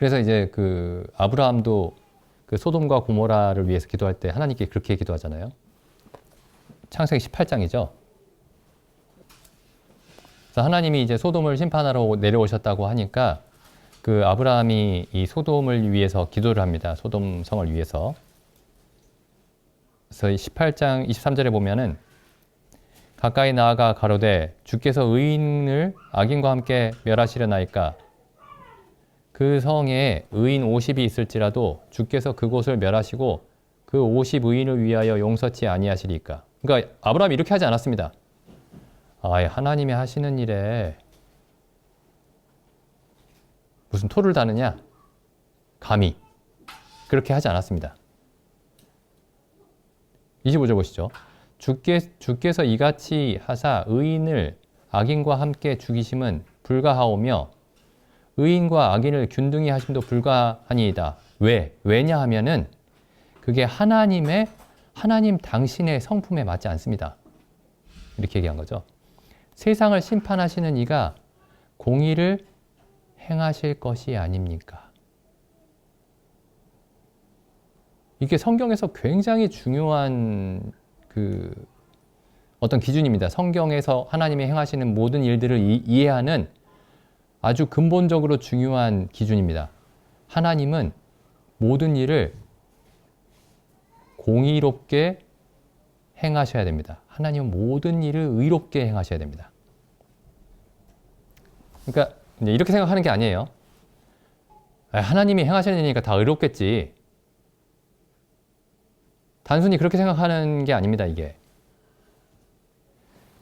그래서 이제 그 아브라함도 그 소돔과 고모라를 위해서 기도할 때 하나님께 그렇게 기도하잖아요. 창세기 18장이죠. 그래서 하나님이 이제 소돔을 심판하러 내려오셨다고 하니까 그 아브라함이 이 소돔을 위해서 기도를 합니다. 소돔 성을 위해서. 그래서 18장 23절에 보면은 가까이 나아가 가로되 주께서 의인을 악인과 함께 멸하시려나이까 그 성에 의인 50이 있을지라도 주께서 그곳을 멸하시고 그 50 의인을 위하여 용서치 아니하시리까. 그러니까 아브라함이 이렇게 하지 않았습니다. 하나님이 하시는 일에 무슨 토를 다느냐? 감히. 그렇게 하지 않았습니다. 25절 보시죠. 주께서 이같이 하사 의인을 악인과 함께 죽이심은 불가하오며 의인과 악인을 균등히 하심도 불가하니이다. 왜냐 하면은 그게 하나님 당신의 성품에 맞지 않습니다. 이렇게 얘기한 거죠. 세상을 심판하시는 이가 공의를 행하실 것이 아닙니까? 이게 성경에서 굉장히 중요한 어떤 기준입니다. 성경에서 하나님이 행하시는 모든 일들을 이해하는 아주 근본적으로 중요한 기준입니다. 하나님은 모든 일을 공의롭게 행하셔야 됩니다. 하나님은 모든 일을 의롭게 행하셔야 됩니다. 그러니까 이렇게 생각하는 게 아니에요. 하나님이 행하시는 일이니까 다 의롭겠지. 단순히 그렇게 생각하는 게 아닙니다, 이게.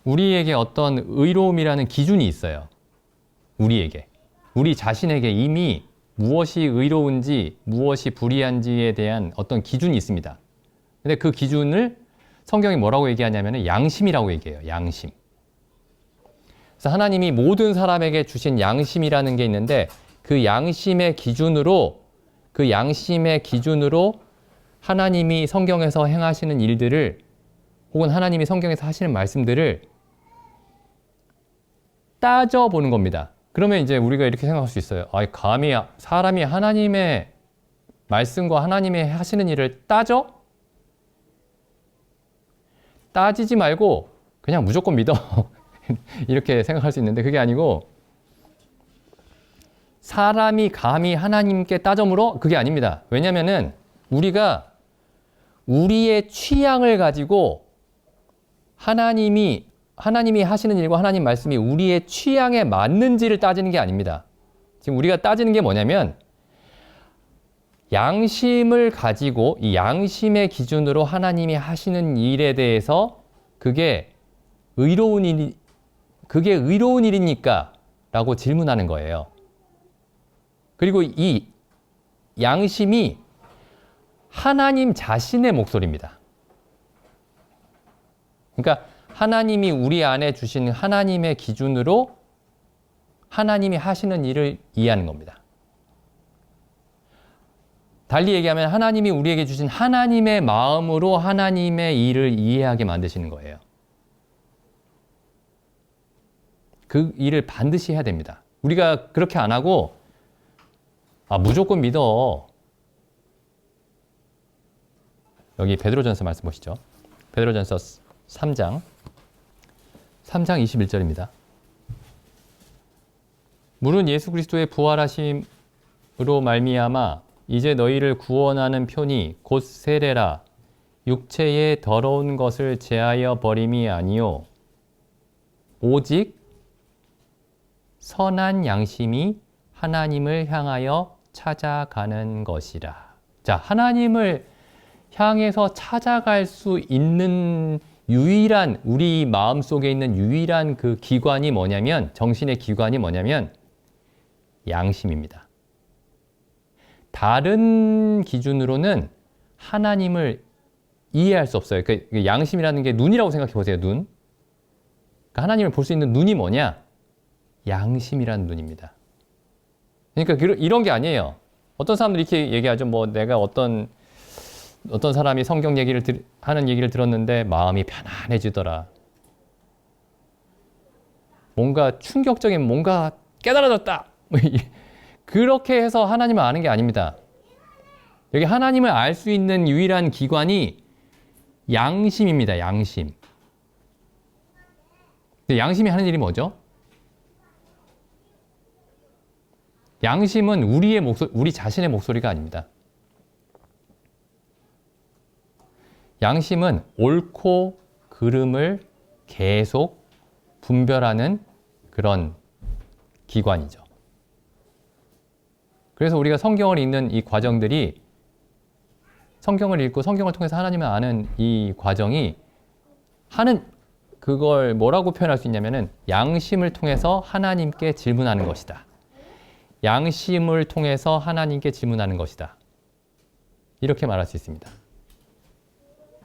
우리에게 어떤 의로움이라는 기준이 있어요. 우리 자신에게 이미 무엇이 의로운지, 무엇이 불의한지에 대한 어떤 기준이 있습니다. 근데 그 기준을 성경이 뭐라고 얘기하냐면 양심이라고 얘기해요, 양심. 그래서 하나님이 모든 사람에게 주신 양심이라는 게 있는데 그 양심의 기준으로 하나님이 성경에서 행하시는 일들을 혹은 하나님이 성경에서 하시는 말씀들을 따져보는 겁니다. 그러면 이제 우리가 이렇게 생각할 수 있어요. 감히 사람이 하나님의 말씀과 하나님이 하시는 일을 따지지 말고 그냥 무조건 믿어. 이렇게 생각할 수 있는데 그게 아니고 사람이 감히 하나님께 따져 물어? 그게 아닙니다. 왜냐면은 우리가 우리의 취향을 가지고 하나님이 하시는 일과 하나님 말씀이 우리의 취향에 맞는지를 따지는 게 아닙니다. 지금 우리가 따지는 게 뭐냐면 양심을 가지고 이 양심의 기준으로 하나님이 하시는 일에 대해서 그게 의로운 일입니까? 라고 질문하는 거예요. 그리고 이 양심이 하나님 자신의 목소리입니다. 그러니까 하나님이 우리 안에 주신 하나님의 기준으로 하나님이 하시는 일을 이해하는 겁니다. 달리 얘기하면 하나님이 우리에게 주신 하나님의 마음으로 하나님의 일을 이해하게 만드시는 거예요. 그 일을 반드시 해야 됩니다. 우리가 그렇게 안 하고 무조건 믿어. 여기 베드로전서 말씀 보시죠. 베드로전서 3장 21절입니다. 물은 예수 그리스도의 부활하심으로 말미암아 이제 너희를 구원하는 편이 곧 세례라 육체의 더러운 것을 제하여 버림이 아니요 오직 선한 양심이 하나님을 향하여 찾아가는 것이라. 자, 하나님을 향해서 찾아갈 수 있는 유일한 우리 마음속에 있는 유일한 그 기관이 뭐냐면 정신의 기관이 뭐냐면 양심입니다. 다른 기준으로는 하나님을 이해할 수 없어요. 그러니까 양심이라는 게 눈이라고 생각해 보세요. 눈. 그러니까 하나님을 볼 수 있는 눈이 뭐냐? 양심이라는 눈입니다. 그러니까 이런 게 아니에요. 어떤 사람들이 이렇게 얘기하죠. 내가 어떤 사람이 성경 하는 얘기를 들었는데 마음이 편안해지더라. 뭔가 충격적인 뭔가 깨달아졌다. 그렇게 해서 하나님을 아는 게 아닙니다. 여기 하나님을 알 수 있는 유일한 기관이 양심입니다. 양심. 양심이 하는 일이 뭐죠? 양심은 우리 자신의 목소리가 아닙니다. 양심은 옳고 그름을 계속 분별하는 그런 기관이죠. 그래서 우리가 성경을 읽는 이 과정들이, 성경을 읽고 성경을 통해서 하나님을 아는 이 과정이 그걸 뭐라고 표현할 수 있냐면은 양심을 통해서 하나님께 질문하는 것이다. 양심을 통해서 하나님께 질문하는 것이다. 이렇게 말할 수 있습니다.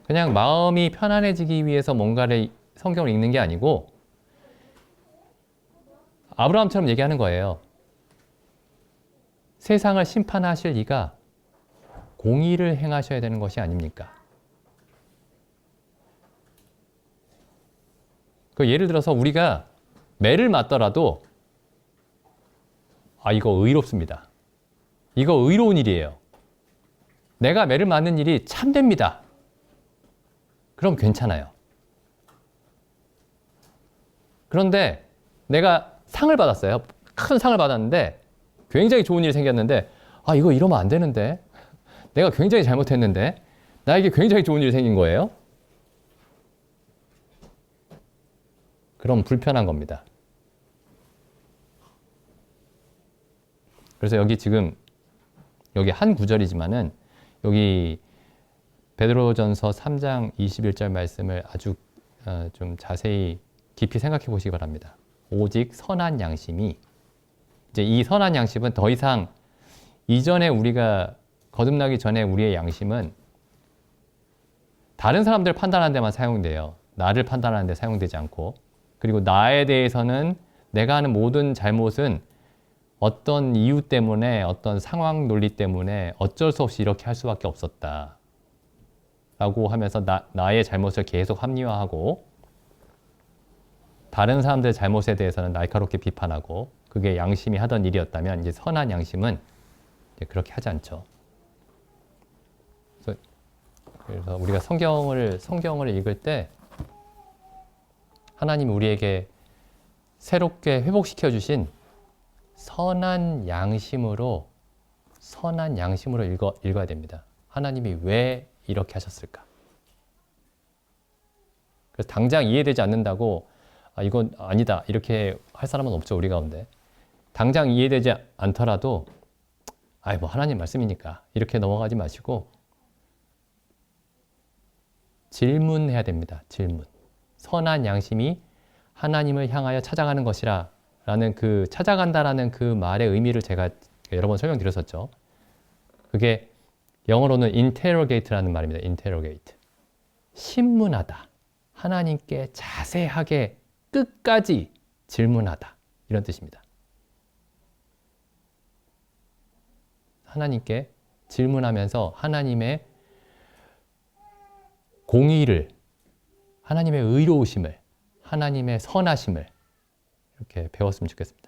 그냥 마음이 편안해지기 위해서 뭔가를 성경을 읽는 게 아니고 아브라함처럼 얘기하는 거예요. 세상을 심판하실 이가 공의를 행하셔야 되는 것이 아닙니까? 예를 들어서 우리가 매를 맞더라도 이거 의롭습니다. 이거 의로운 일이에요. 내가 매를 맞는 일이 참됩니다. 그럼 괜찮아요. 그런데 내가 상을 받았어요. 큰 상을 받았는데 굉장히 좋은 일이 생겼는데 이거 이러면 안 되는데, 내가 굉장히 잘못했는데 나에게 굉장히 좋은 일이 생긴 거예요. 그럼 불편한 겁니다. 그래서 여기 한 구절이지만은 여기 베드로전서 3장 21절 말씀을 아주 좀 자세히 깊이 생각해 보시기 바랍니다. 오직 선한 양심이, 이제 이 선한 양심은 더 이상 이전에 우리가 거듭나기 전에 우리의 양심은 다른 사람들 판단하는 데만 사용돼요. 나를 판단하는 데 사용되지 않고, 그리고 나에 대해서는 내가 하는 모든 잘못은 어떤 이유 때문에, 어떤 상황 논리 때문에 어쩔 수 없이 이렇게 할 수밖에 없었다 라고 하면서 나의 잘못을 계속 합리화하고, 다른 사람들의 잘못에 대해서는 날카롭게 비판하고, 그게 양심이 하던 일이었다면 이제 선한 양심은 이제 그렇게 하지 않죠. 그래서 우리가 성경을 읽을 때 하나님이 우리에게 새롭게 회복시켜 주신 선한 양심으로 읽어야 됩니다. 하나님이 왜 이렇게 하셨을까? 그래서 당장 이해되지 않는다고 이건 아니다 이렇게 할 사람은 없죠, 우리 가운데. 당장 이해되지 않더라도 뭐 하나님 말씀이니까 이렇게 넘어가지 마시고 질문해야 됩니다. 질문. 선한 양심이 하나님을 향하여 찾아가는 것이라 라는 찾아간다라는 그 말의 의미를 제가 여러 번 설명드렸었죠. 그게 영어로는 interrogate라는 말입니다. interrogate. 신문하다. 하나님께 자세하게 끝까지 질문하다. 이런 뜻입니다. 하나님께 질문하면서 하나님의 공의를, 하나님의 의로우심을, 하나님의 선하심을 이렇게 배웠으면 좋겠습니다.